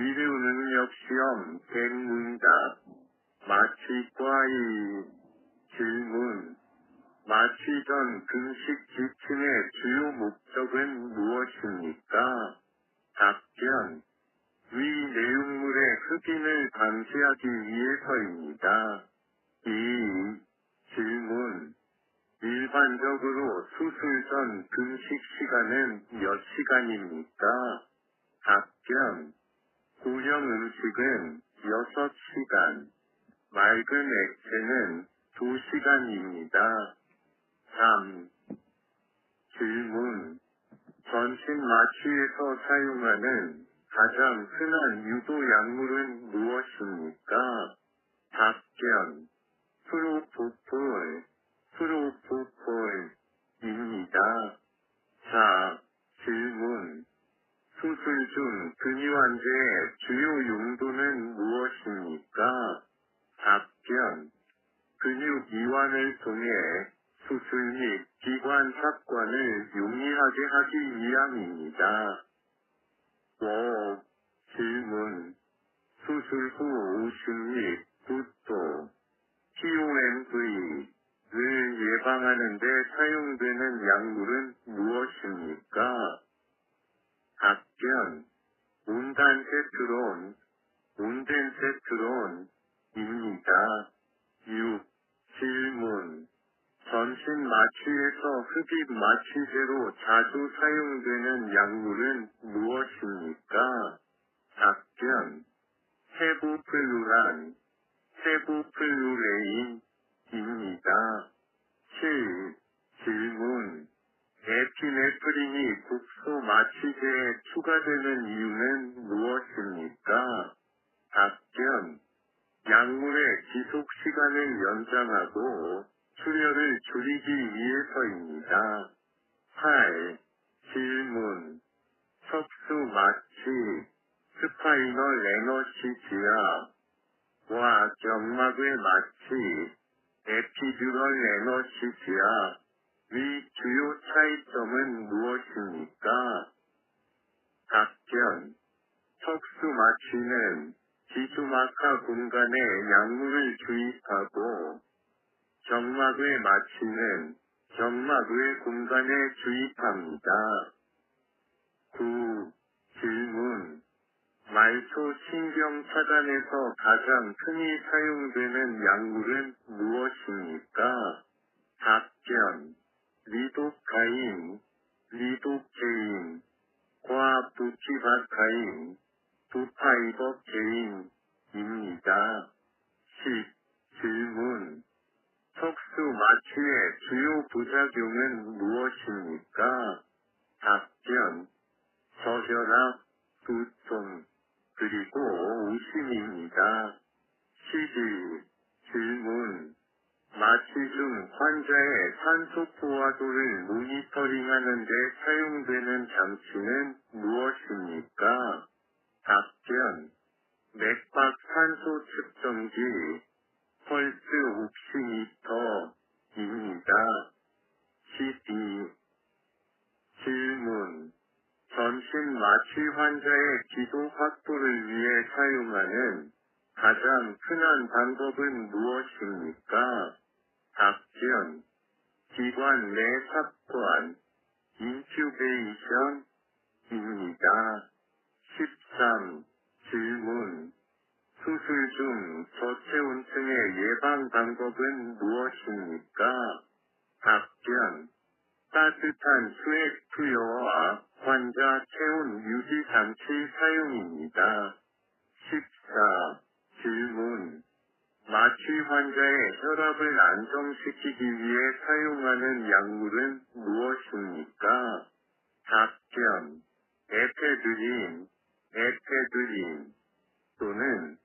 위류능력시험 백문답 마취과의 질문 마취 전 금식 지침의 주요 목적은 무엇입니까? 답변 위 내용물의 흡인을 방지하기 위해서입니다. 2. 질문 일반적으로 수술 전 금식 시간은 몇 시간입니까? 답변 구형 음식은 6시간, 맑은 액체는 2시간입니다. 3. 질문 전신 마취에서 사용하는 가장 흔한 유도 약물은 무엇입니까? 답변 프로포폴입니다. 4. 질문 수술 중 근위환제의 주요 용도는 무엇입니까? 답변 근육 이완을 통해 수술 및 기관 삽관을 용이하게 하기 위함입니다. 5. 질문 수술 후 오심 및 구토, POMV를 예방하는 데 사용되는 약물은 무엇입니까? 답변 온덴세트론입니다. 6. 질문 전신 마취에서 흡입 마취제로 자주 사용되는 약물은 무엇입니까? 답변 세부플루레인입니다. 7. 질문 에피네프린이 국소 마취제에 추가되는 이유는 무엇입니까? 답변 약물의 지속 시간을 연장하고 출혈을 줄이기 위해서입니다. 8. 질문 척수 마취, 스파이널 에너시지아와 점막의 마취, 에피듀럴 에너시지아 위 주요 차이점은 무엇입니까? 답변 척수 마취는 지주막하 공간에 약물을 주입하고 점막 외 마취는 점막 외 공간에 주입합니다. 9. 질문 말초 신경 차단에서 가장 흔히 사용되는 약물은 무엇입니까? 답변 리도케인, 과부티바카인, 부파이버케인입니다. 10. 질문 척수 마취의 주요 부작용은 무엇입니까? 답변 저혈압, 두통, 그리고 오심입니다. 12. 질문 마취 중 환자의 산소 포화도를 모니터링하는 데 사용되는 장치는 무엇입니까? 답변 맥박 산소 측정기 펄스 옥시미터입니다. 12. 질문 전신 마취 환자의 기도 확보를 위해 사용하는 가장 흔한 방법은 무엇입니까? 답변 기관 내 삽관, 인큐베이션입니다. 13. 질문 수술 중 저체온증의 예방 방법은 무엇입니까? 답변 따뜻한 수액 투여와 환자 체온 유지 장치 사용입니다. 14. 질문 마취 환자의 혈압을 안정시키기 위해 사용하는 약물은 무엇입니까? 답변 에페드린 또는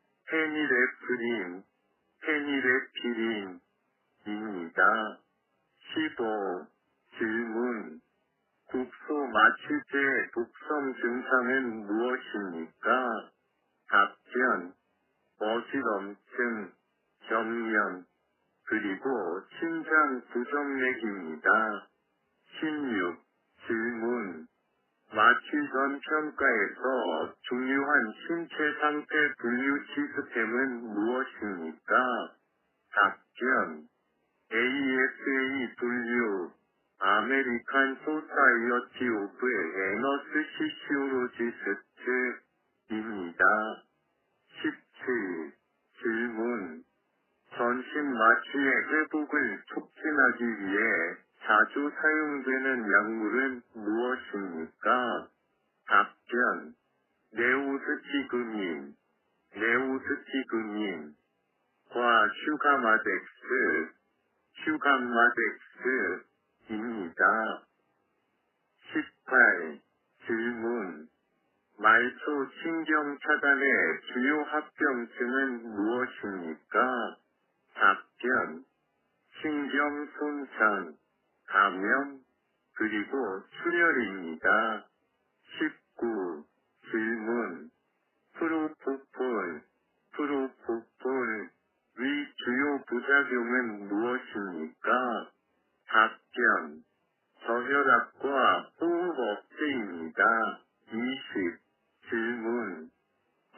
페니레피린입니다. 15. 질문 국소 마취제의 독성 증상은 무엇입니까? 답변 어지럼증, 경련, 그리고 심장 부정맥입니다. 16. 질문 마취 전 평가에서 중요한 신체 상태 분류 시스템은 무엇입니까? 답변. ASA 분류, 아메리칸 소사이어티 오브 에너스시시올로지스트입니다. 17. 질문. 전신 마취의 회복을 촉진하기 위해 자주 사용되는 약물은 무엇입니까? 답변. 네오스티그민, 과 슈가마덱스입니다. 18. 질문. 말초 신경 차단의 주요 합병증은 무엇입니까? 답변. 신경 손상, 감염, 그리고 출혈입니다. 19. 질문. 프로포폴의 주요 부작용은 무엇입니까? 답변. 저혈압과 호흡 억제입니다. 20. 질문.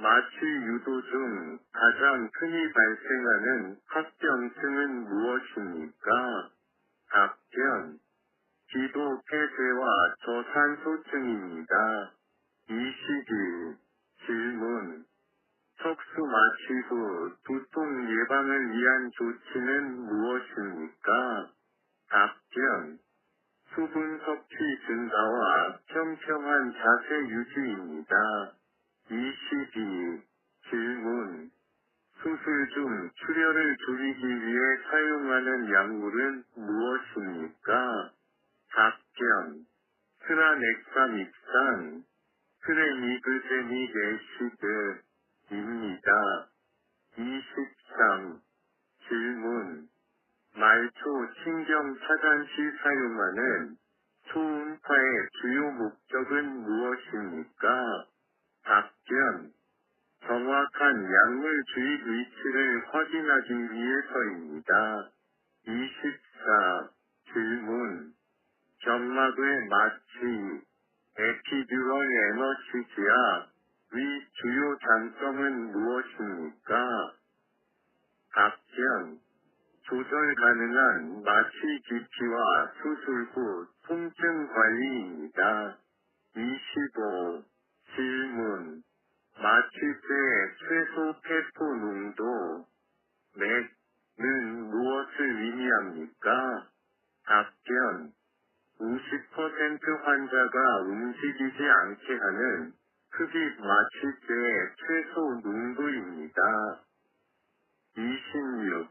마취 유도 중 가장 흔히 발생하는 합병증은 무엇입니까? 답변. 기도 폐쇄와 저산소증입니다. 21. 질문. 척수 마취 후 두통 예방을 위한 조치는 무엇입니까? 답변. 수분 섭취 증가와 평평한 자세 유지입니다. 22. 질문. 수술 중 출혈을 줄이기 위해 사용하는 약물은 무엇입니까? 답변. 트라넥사믹산, 트레니그제닉 애시드입니다. 23. 질문. 말초 신경 차단 시 사용하는 초음파의 주요 목적은 무엇입니까? 답변. 정확한 약물 주입 위치를 확인하기 위해서입니다. 24. 질문. 점막의 마취, 에피듀럴 에너시지아의 주요 장점은 무엇입니까? 답변. 조절 가능한 마취 깊이와 수술 후 통증 관리입니다. 25. 질문. 마취제의 최소 페포 농도, 맥은 무엇을 의미합니까? 답변. 50% 환자가 움직이지 않게 하는 흡입 마취제의 최소 농도입니다. 26.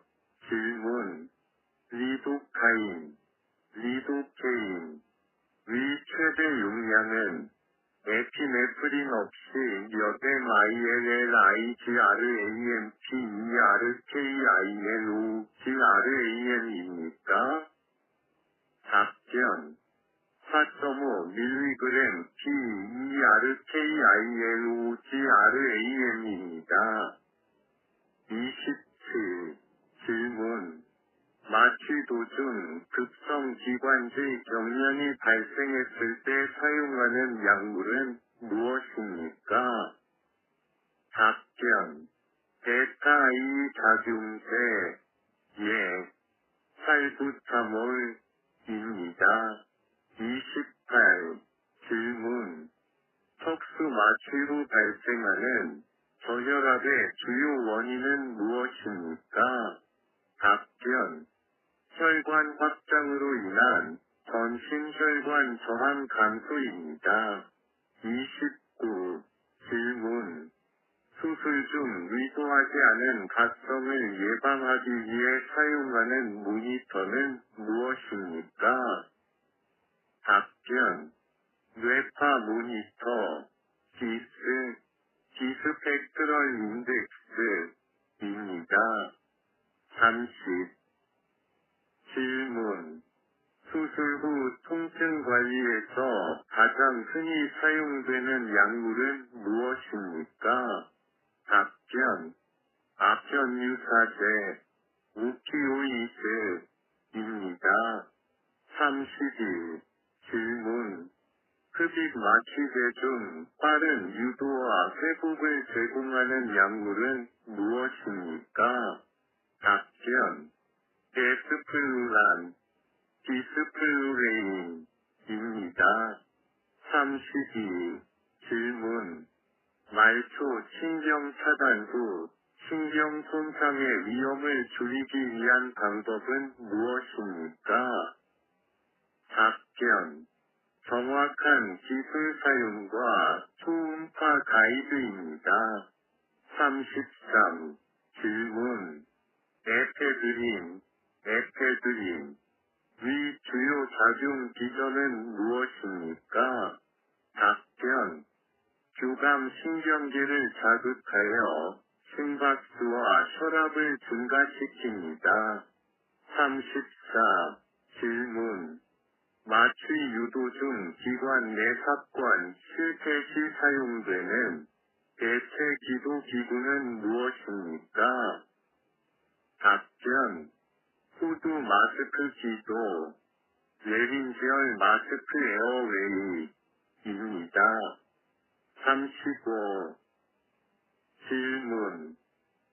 질문. 리도케인의 최대 용량은 에피네프린 없이 몇 mILRIGRAMPERKINOGRAM입니까? 답변. 4.5mg PERKINOGRAM입니다. 27. 질문. 마취 도중 급성 기관지 경련이 발생했을 때 사용하는 약물은 무엇입니까? 답변. 베타2 작용제, 살부타몰입니다. 28. 질문. 척수 마취 후 발생하는 저혈압의 주요 원인은 무엇입니까? 답변. 혈관 확장으로 인한 전신 혈관 저항 감소입니다. 29. 질문. 수술 중 의도하지 않은 각성을 예방하기 위해 사용하는 모니터는 무엇입니까? 답변. 뇌파 모니터, 디스펙트럴 인덱스입니다. 30. 질문. 수술 후 통증 관리에서 가장 흔히 사용되는 약물은 무엇입니까? 답변. 아편유사제, 오피오이드입니다. 31. 질문. 흡입 수직 마취제 중 빠른 유도와 회복을 제공하는 약물은 무엇입니까? 답변. 데스플루란, 디스플루레인입니다. 32. 질문. 말초 신경 차단 후 신경 손상의 위험을 줄이기 위한 방법은 무엇입니까? 답변. 정확한 기술 사용과 초음파 가이드입니다. 33. 질문. 에페드린. 위 주요 작용 기전은 무엇입니까? 답변. 교감 신경계를 자극하여 심박수와 혈압을 증가시킵니다. 34. 질문. 마취 유도 중 기관 내삽관 실태 시 사용되는 대체 기도 기구는 무엇입니까? 답변. 후두 마스크 기도, 레린지얼 마스크 에어웨이입니다. 35. 질문.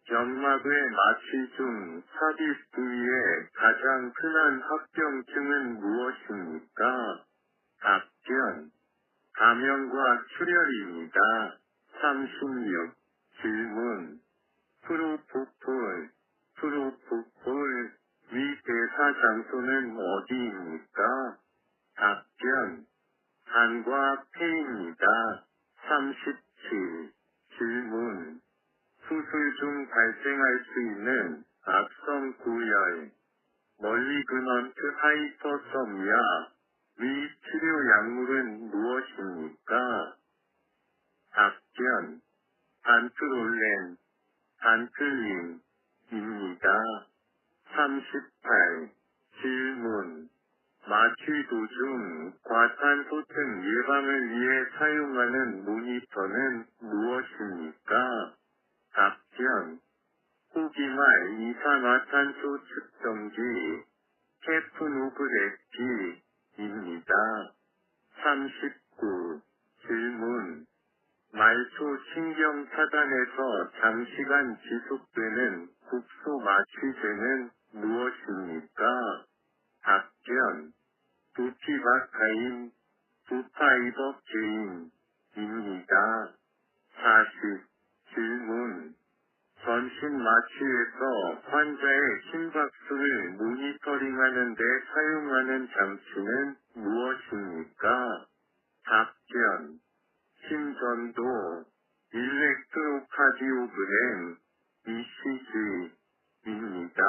점막의 마취 중 삽입 부위의 가장 흔한 합병증은 무엇입니까? 답변. 감염과 출혈입니다. 36. 질문. 프로포폴 위 대사 장소는 어디입니까? 답변. 간과 폐입니다. 37. 질문. 수술 중 발생할 수 있는 악성 고열, 멀리그넌트 하이퍼섬이야 위 치료 약물은 무엇입니까? 답변. 단클린입니다. 38. 질문. 마취 도중 과탄소증 예방을 위해 사용하는 모니터는 무엇입니까? 답변. 호기말 이산화탄소 측정기, 케프노그래피입니다. 39. 질문. 말초 신경 차단에서 장시간 지속되는 국소 마취제는 무엇입니까? 답변. 부피바카인, 부파이버케인입니다. 40. 질문. 전신 마취에서 환자의 심박수를 모니터링하는 데 사용하는 장치는 무엇입니까? 답변. 심전도 일렉트로카디오그램 ECG입니다.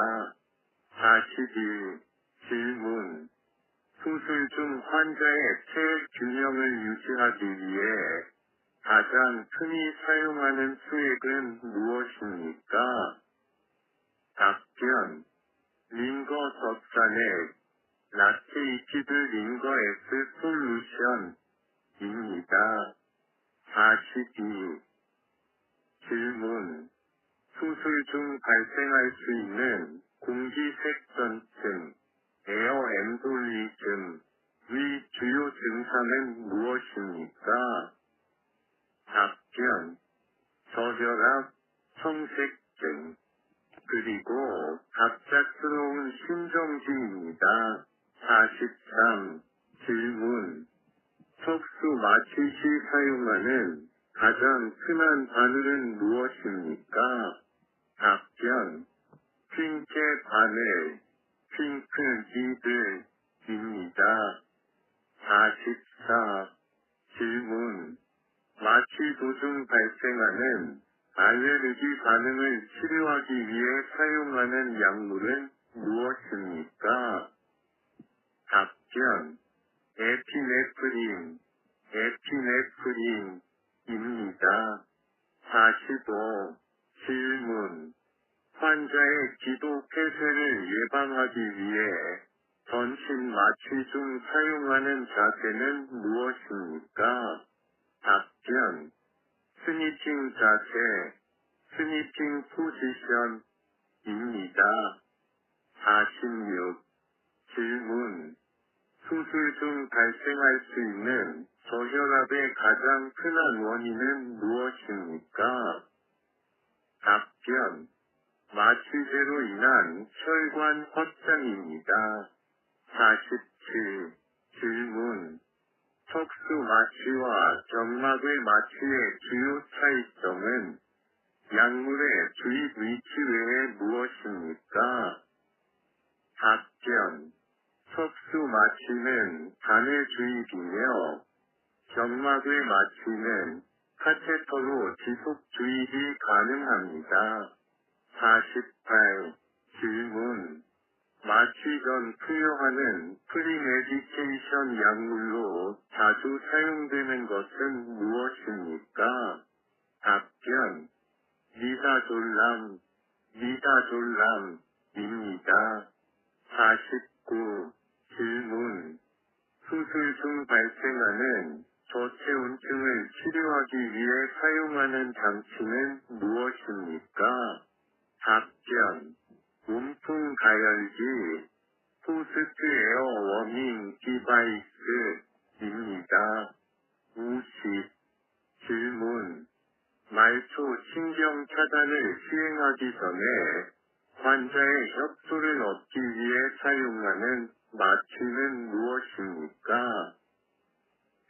41. 질문. 수술 중 환자의 체액 균형을 유지하기 위해 가장 흔히 사용하는 수액은 무엇입니까? 답변. 링거석산액, 라테이티드 링거S 솔루션입니다. 42. 질문. 수술 중 발생할 수 있는 공기색전증, 에어엠볼리즘 위 주요 증상은 무엇입니까? 답변. 저혈압, 청색증, 그리고 갑작스러운 심정지입니다. 43. 질문. 척수 마취 시 사용하는 가장 흔한 바늘은 무엇입니까? 답변. 핑계 바늘, 핑크 니들입니다. 44. 질문. 마취 도중 발생하는 알레르기 반응을 치료하기 위해 사용하는 약물은 무엇입니까? 답변. 에피네프린입니다. 45. 질문. 환자의 기도 폐쇄를 예방하기 위해 전신 마취 중 사용하는 자세는 무엇입니까? 답변. 스니핑 자세, 스니핑 포지션입니다. 46. 질문. 수술 중 발생할 수 있는 저혈압의 가장 흔한 원인은 무엇입니까? 답변. 마취제로 인한 혈관 확장입니다. 47. 질문. 척수 마취와 점막의 마취의 주요 차이점은 약물의 주입 위치 외에 무엇입니까? 답변. 척수 마취는 단의 주입이며 점막의 마취는 카테터로 지속 주입이 가능합니다. 48. 질문. 마취 전 투여하는 프리메디케이션 약물로 자주 사용되는 것은 무엇입니까? 답변. 미다졸람입니다. 49. 질문. 수술 중 발생하는 저체온증을 치료하기 위해 사용하는 장치는 무엇입니까? 답변. 몸통 가열기, 포스트 에어 워밍 디바이스입니다. 50. 질문. 말초 신경 차단을 시행하기 전에 환자의 협조를 얻기 위해 사용하는 마취는 무엇입니까?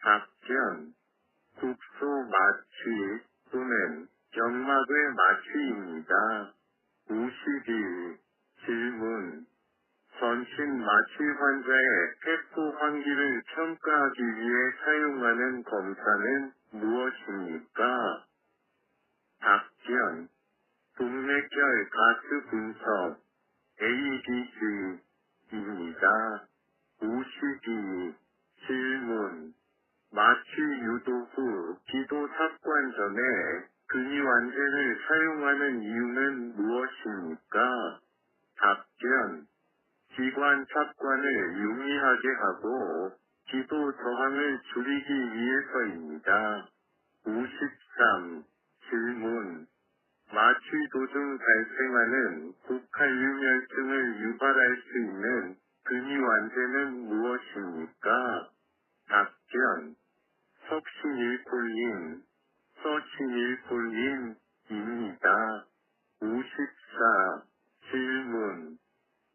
답변. 국소 마취 또는 점막의 마취입니다. 52. 질문. 전신 마취 환자의 폐포 환기를 평가하기 위해 사용하는 검사는 무엇입니까? 답변. 동맥결 가스 분석 ABG입니다. 52. 질문. 마취 유도 후 기도 삽관 전에 근위완제를 사용하는 이유는 무엇입니까? 답변. 기관 삽관을 용이하게 하고 기도 저항을 줄이기 위해서입니다. 53. 질문. 마취 도중 발생하는 고칼륨혈증을 유발할 수 있는 근위완제는 무엇입니까? 답변. 석신일콜린, 서신일콜린입니다. 54. 질문.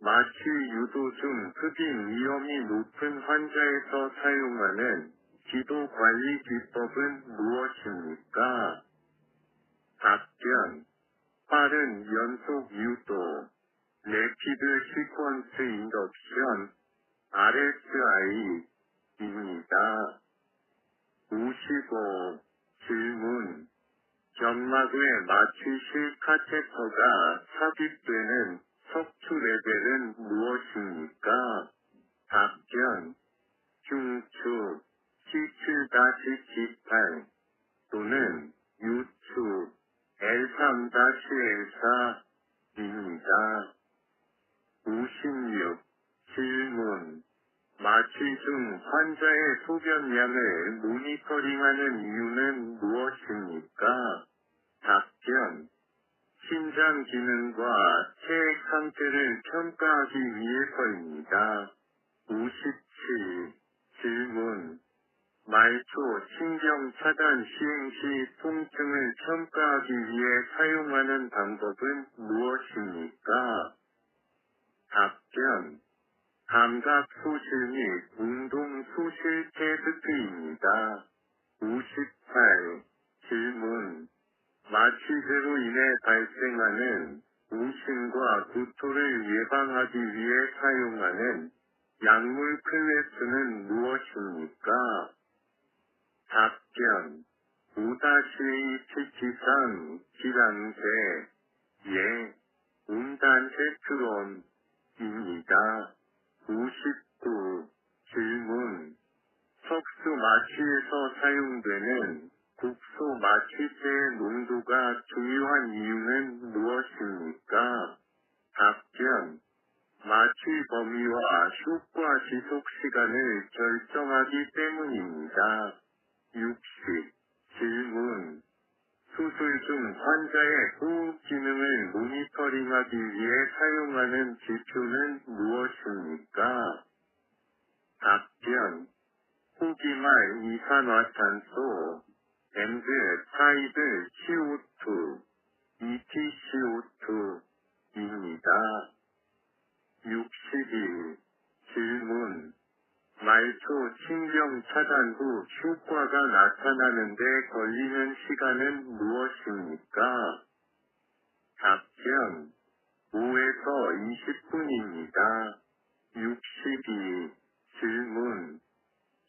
마취 유도 중 흡입 위험이 높은 환자에서 사용하는 기도 관리 기법은 무엇입니까? 답변. 빠른 연속 유도, 레피드 시퀀스 인덕션, RSI입니다. 55. 질문. 점막의 마취실 카테터가 삽입되는 척추 레벨은 무엇입니까? 답변. 흉축 C7-G8 또는 유축 L3-L4입니다. 56. 질문. 마취 중 환자의 소변량을 모니터링하는 이유는 무엇입니까? 답변. 심장 기능과 체액 상태를 평가하기 위해서입니다. 57. 질문. 말초 신경 차단 시행 시 통증을 평가하기 위해 사용하는 방법은 무엇입니까? 답변. 감각 소실 및 운동 소실 테스트입니다. 58. 질문. 마취제로 인해 발생하는 우심과 구토를 예방하기 위해 사용하는 약물 클래스는 무엇입니까? 답변. 5-A 특기상 질환제 예, 운단세트론입니다. 59. 질문. 척수 마취에서 사용되는 국소 마취제의 농도가 중요한 이유는 무엇입니까? 답변. 마취 범위와 효과 지속 시간을 결정하기 때문입니다. 60. 질문. 수술 중 환자의 호흡 기능을 모니터링하기 위해 사용하는 지표는 무엇입니까? 답변. AMR 이산화탄소 and 사이드 CO2 ETCO2입니다. 61. 질문. 말초 신경 차단 후 효과가 나타나는데 걸리는 시간은 무엇입니까? 답변. 5에서 20분입니다. 62. 질문.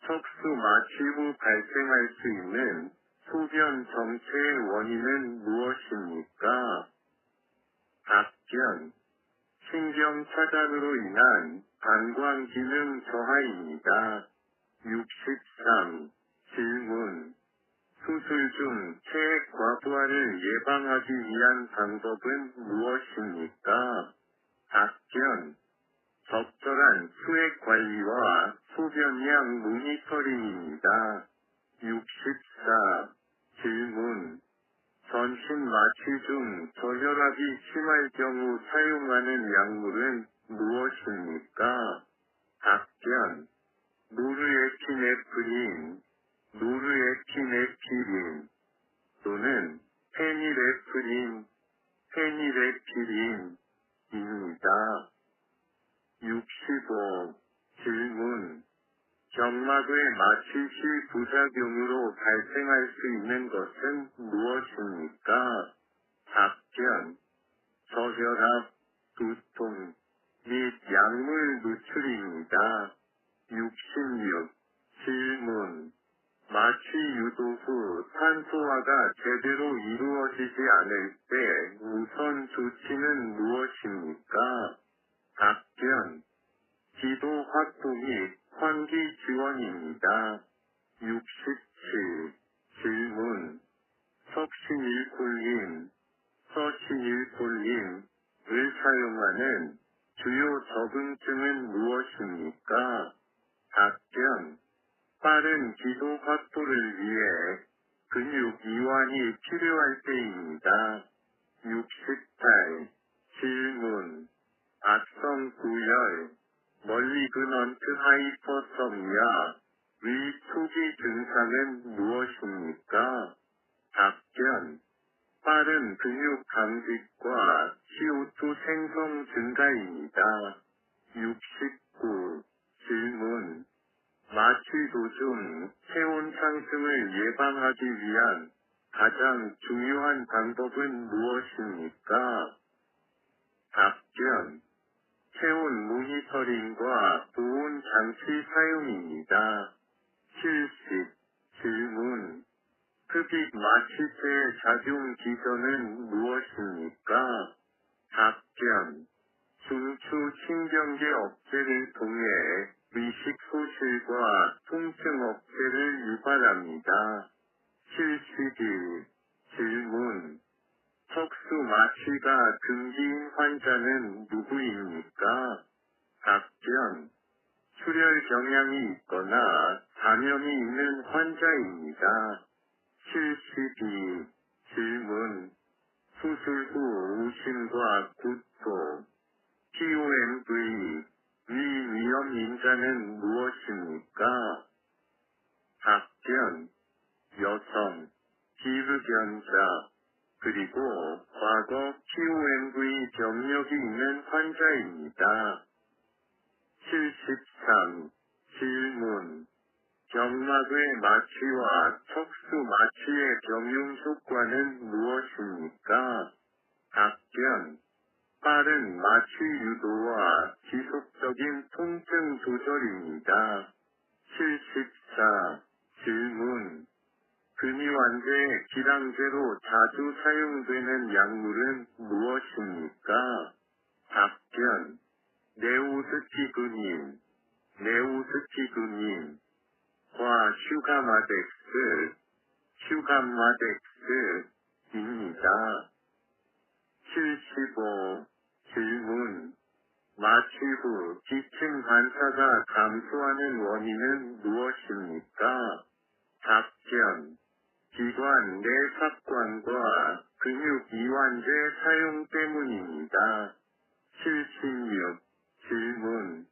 척수 마취 후 발생할 수 있는 소변 정체의 원인은 무엇입니까? 답변. 신경 차단으로 인한 방광 기능 저하입니다. 63. 질문. 수술 중 체액 과부하를 예방하기 위한 방법은 무엇입니까? 답변. 적절한 수액 관리와 소변량 모니터링입니다. 64. 질문. 전신 마취 중 저혈압이 심할 경우 사용하는 약물은 무엇입니까? 답변. 노르에피네프린, 노르에피네피린 또는 페니레피린입니다. 65. 질문. 점막의 마취 시 부작용으로 발생할 수 있는 것은 무엇입니까? 답변. 저혈압, 두통 및 약물 누출입니다. 66. 질문. 마취 유도 후 산소화가 제대로 이루어지지 않을 때 우선 조치는 무엇입니까? 답변. 기도 확보 및 환기 지원입니다. 67. 질문. 석신일콜린, 서신일콜린을 사용하는 주요 적응증은 무엇입니까? 답변. 빠른 기도 확보를 위해 근육 이완이 필요할 때입니다. 68. 질문. 악성 구열, 멀리그넌트 하이퍼서미아 의 초기 증상은 무엇입니까? 답변. 빠른 근육 강직과 CO2 생성 증가입니다. 69. 질문. 마취 도중 체온 상승을 예방하기 위한 가장 중요한 방법은 무엇입니까? 답변. 체온 모니터링과 보온 장치 사용입니다. 70. 질문. 흡입 마취제의 작용 기전은 무엇입니까? 답변. 중추 신경계 억제를 통해 의식 소실과 통증 억제를 유발합니다. 71. 질문. 척수 마취가 금기인 환자는 누구입니까? 답변. 출혈 경향이 있거나 감염이 있는 환자입니다. 72. 질문. 수술 후 우심과 구토, POMV 위 위험 인자는 무엇입니까? 답변. 여성, 비흡연자, 그리고 과거 POMV 병력이 있는 환자입니다. 73. 질문. 점막의 마취와 척수 마취의 병용 효과는 무엇입니까? 답변. 빠른 마취 유도와 지속적인 통증 조절입니다. 74. 질문. 근위환자의 기량제로 자주 사용되는 약물은 무엇입니까? 답변. 네오스티그닌, 과 슈가마덱스입니다. 75. 질문. 마취 후 기침 반사가 감소하는 원인은 무엇입니까? 답변. 기관 내삭관과 근육 이완제 사용 때문입니다. 76. 질문.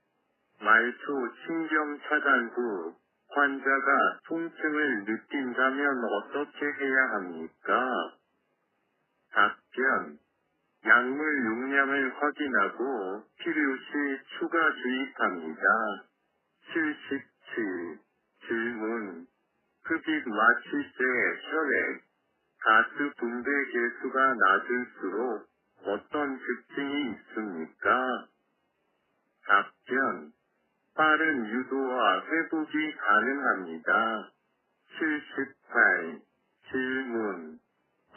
말초 신경 차단 후 환자가 통증을 느낀다면 어떻게 해야 합니까? 답변. 약물 용량을 확인하고 필요시 추가 주입합니다. 77. 질문. 흡입 마취 때 혈액, 가스 분배 개수가 낮을수록 어떤 특징이 있습니까? 답변. 빠른 유도와 회복이 가능합니다. 78. 질문.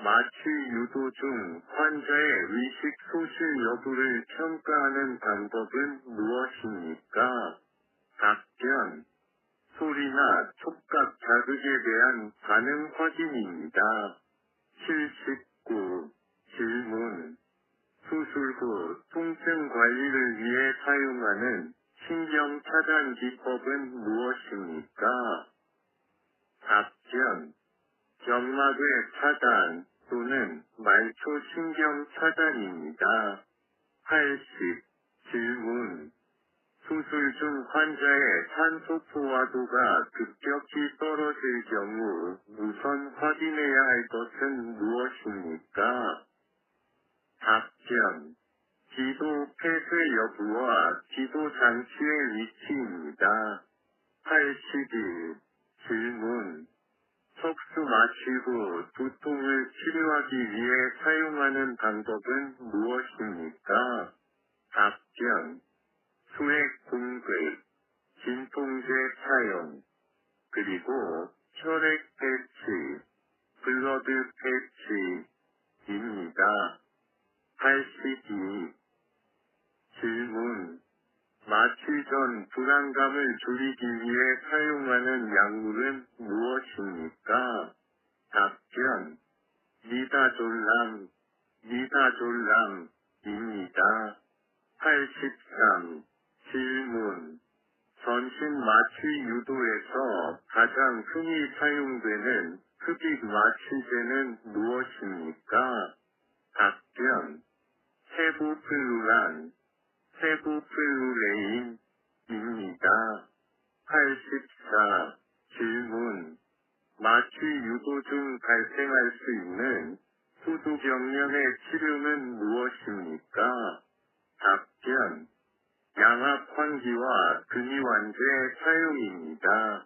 마취 유도 중 환자의 의식 소실 여부를 평가하는 방법은 무엇입니까? 답변. 소리나 촉각 자극에 대한 반응 확인입니다. 79. 질문. 수술 후 통증 관리를 위해 사용하는 신경 차단 기법은 무엇입니까? 답변. 점막의 차단 또는 말초 신경 차단입니다. 80. 질문. 수술 중 환자의 산소 포화도가 급격히 떨어질 경우 우선 확인해야 할 것은 무엇입니까? 답변. 기도 폐쇄 여부와 기도 장치의 위치입니다. 81. 질문. 척수 마취 후 두통을 치료하기 위해 사용하는 방법은 무엇입니까? 답변. 수액 공급, 진통제 사용, 그리고 혈액 패치, 블러드 패치입니다. 82. 질문. 마취 전 불안감을 줄이기 위해 사용하는 약물은 무엇입니까? 답변. 미다졸람입니다. 83. 질문. 전신 마취 유도에서 가장 흔히 사용되는 흡입 마취제는 무엇입니까? 답변. 세부플루레인입니다. 84. 질문. 마취 유도 중 발생할 수 있는 후두경련의 치료는 무엇입니까? 답변. 양압 환기와 근위완제 사용입니다.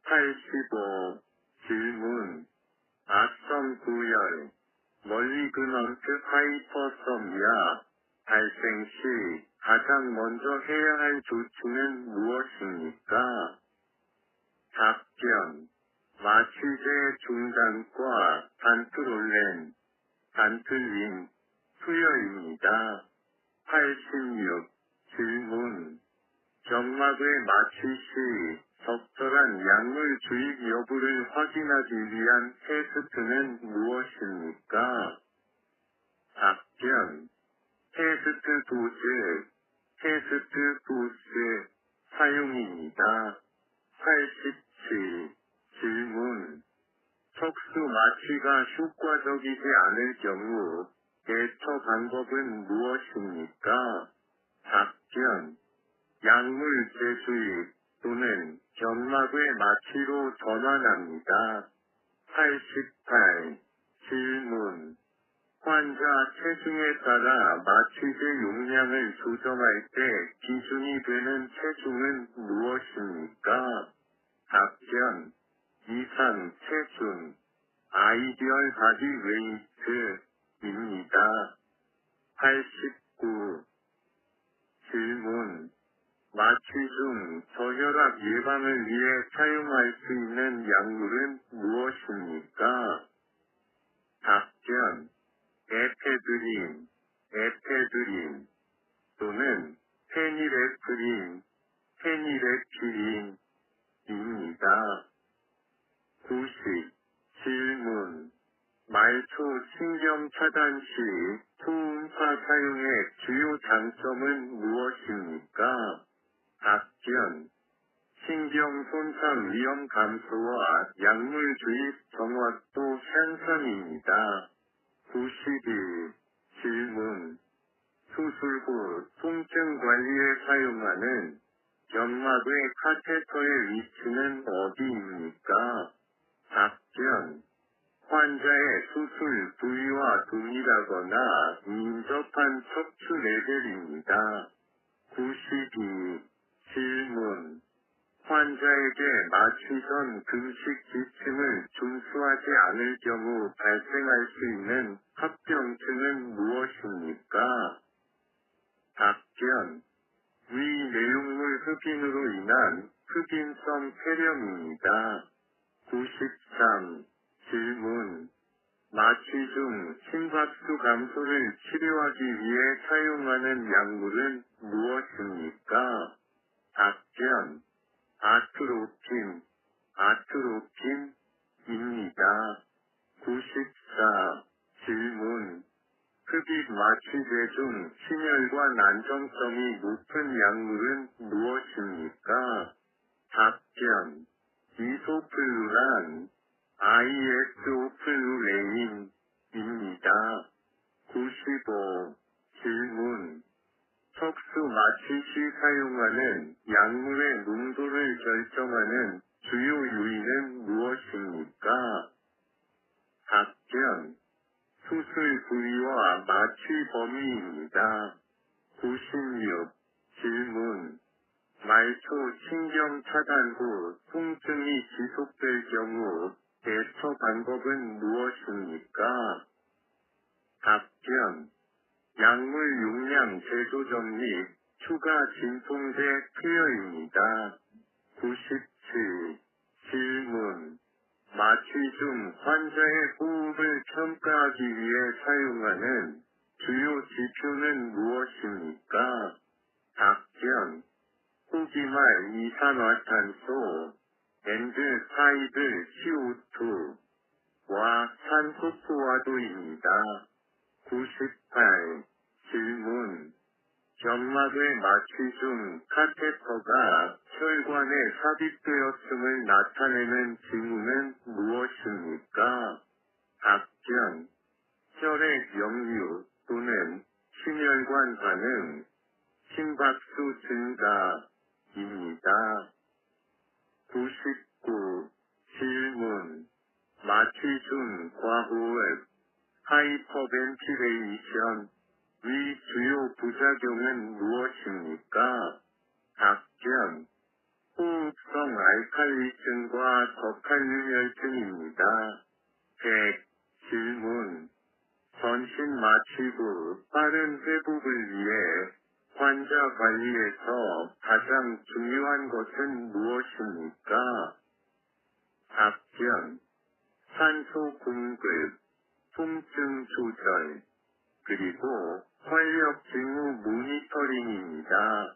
85. 질문. 악성 고열, 멀리그넌트 하이퍼섬이야 발생 시 가장 먼저 해야 할 조치는 무엇입니까? 답변. 마취제 중단과 단틀린 투여입니다. 86. 질문. 점막의 마취 시 적절한 약물 주입 여부를 확인하기 위한 테스트는 무엇입니까? 답변. 테스트 도스 사용입니다. 87. 질문. 척수 마취가 효과적이지 않을 경우 대처 방법은 무엇입니까? 답변. 약물 재주입 또는 점막의 마취로 전환합니다. 88. 질문. 환자 체중에 따라 마취제 용량을 조정할 때 기준이 되는 체중은 무엇입니까? 답변. 이상 체중, 아이디얼 바디 웨이트입니다. 89. 질문. 마취 중 저혈압 예방을 위해 사용할 수 있는 약물은 무엇입니까? 답변. 에페드린 또는 페니레필린입니다. 90. 질문. 말초 신경 차단 시 초음파 사용의 주요 장점은 무엇입니까? 답변. 신경 손상 위험 감소와 약물 주입 정확도 향상입니다. 91. 질문. 수술 후 통증 관리에 사용하는 점막의 카테터의 위치는 어디입니까? 답변. 환자의 수술 부위와 동일하거나 인접한 척추 레벨입니다. 92. 질문. 환자에게 마취 전 금식 지침을 준수하지 않을 경우 발생할 수 있는 합병증은 무엇입니까? 답변. 위 내용물 흡인으로 인한 흡인성 폐렴입니다. 93. 질문. 마취 중 심박수 감소를 치료하기 위해 사용하는 약물은 무엇입니까? 답변. 아트로핀입니다. 94. 질문. 흡입 마취제 중 심혈관 안정성이 높은 약물은 무엇입니까? 답변. 이소플루란, 아이소플루레인입니다. 95. 질문. 척수 마취 시 사용하는 약물의 농도를 결정하는 주요 요인은 무엇입니까? 답변. 수술 부위와 마취 범위입니다. 96. 질문. 말초 신경 차단 후 통증이 지속될 경우 대처 방법은 무엇입니까? 답변. 약물 용량 재조정 및 추가 진통제 투여입니다. 97. 질문. 마취 중 환자의 호흡을 평가하기 위해 사용하는 주요 지표는 무엇입니까? 답변. 호기말 이산화탄소, 엔드사이드 CO2와 산소 포화도입니다. 98. 질문. 점막의 마취 중 카테터가 혈관에 삽입되었음을 나타내는 징후는 무엇입니까? 답변. 혈액 역류 또는 심혈관 반응, 심박수 증가입니다. 99. 질문. 마취 중 과호흡, 하이퍼벤틸레이션 위 주요 부작용은 무엇입니까? 답변. 호흡성 알칼리증과 저칼륨혈증입니다. 100. 질문. 전신 마취 후 빠른 회복을 위해 환자 관리에서 가장 중요한 것은 무엇입니까? 답변. 산소 공급, 통증 조절, 그리고 활력 징후 모니터링입니다.